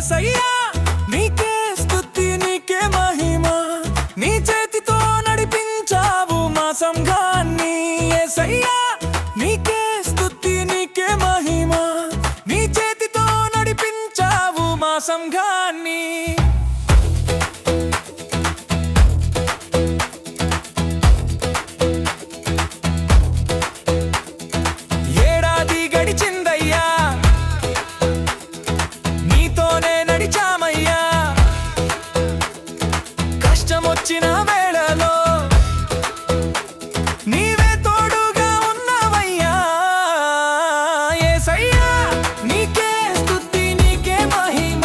యేసయ్యా నీకే స్తుతి నీకే మహిమ నీ చేతితో నడిపించావు మా సంఘాన్ని యేసయ్యా నీకే స్తుతి నీకే మహిమ నీ చేతితో నడిపించావు మా సంఘాన్ని వచ్చిన వేళలో నీవే తోడుగా ఉన్నవయ్యా యేసయ్యా నీకే స్తుతి నీకే మహిమ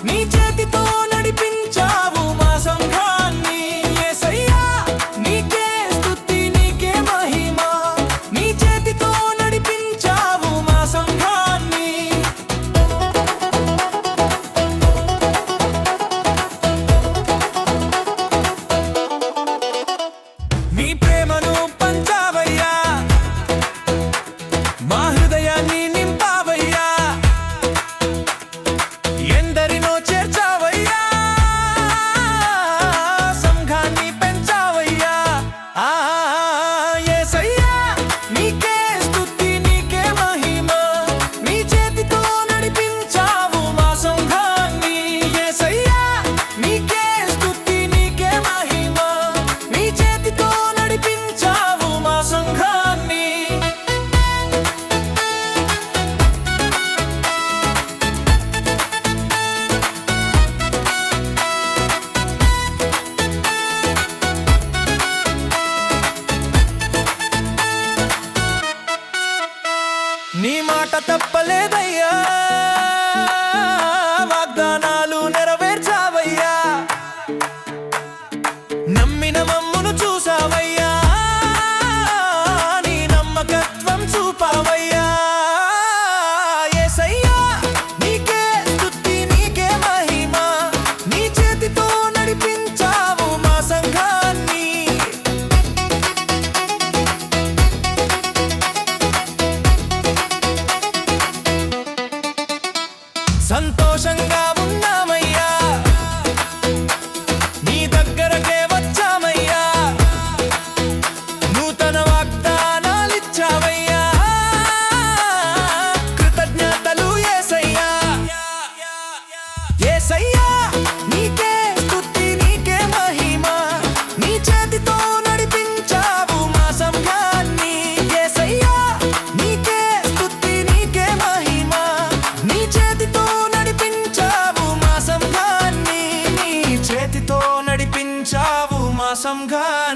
నీ చేతితో నడిపించావు మా సంఘాన్ని యేసయ్యా నీకే స్తుతి నీకే మహిమ నీ చేతితో నడిపించావు మా సంఘాన్ని నీ ప్రేమను పంచావయ్యా మా హృదయాన్ని నింపావయ్యా ఎందరినో చేర్చావయ్యా సంఘాన్ని పెంచావయ్యా యేసయ్యా నీకే స్తుతి నీకే మహిమ నీ చేతితో నడిపించావు మా సంఘాన్ని యేసయ్యా నీకే స్తుతి నీకే మహిమ నీ చేతితో నడిపించావు మా సంఘాన్ని నీ మాట తప్పలేదయ్యా వాగ్దానాలు నెరవేర్చావయ్యా నమ్మిన మమ్మును చూసావయ్యా నీ నమ్మకత్వం చూపావయ్యా యేసయ్యా నీకే స్తుతి నీకే మహిమ నీ చేతితో నడిపించావు మా సంఘాన్ని సంతోషంగా ఉన్నామయ్యా నీ దగ్గరకే వచ్చామయ్యా నూతన వాగ్దానాలిచ్చావయ్యా కృతజ్ఞతలు యేసయ్యా యేసయ్యా నీకే స్తుతి నీకే మహిమ నీ చేతితో నడిపించావు మా సంఘాన్ని యేసయ్యా నీకే స్తుతి నీకే మహిమ నీ చేతితో నడిపించావు మా సంఘాన్ని నీ చేతితో నడిపించావు మా సంఘాన్ని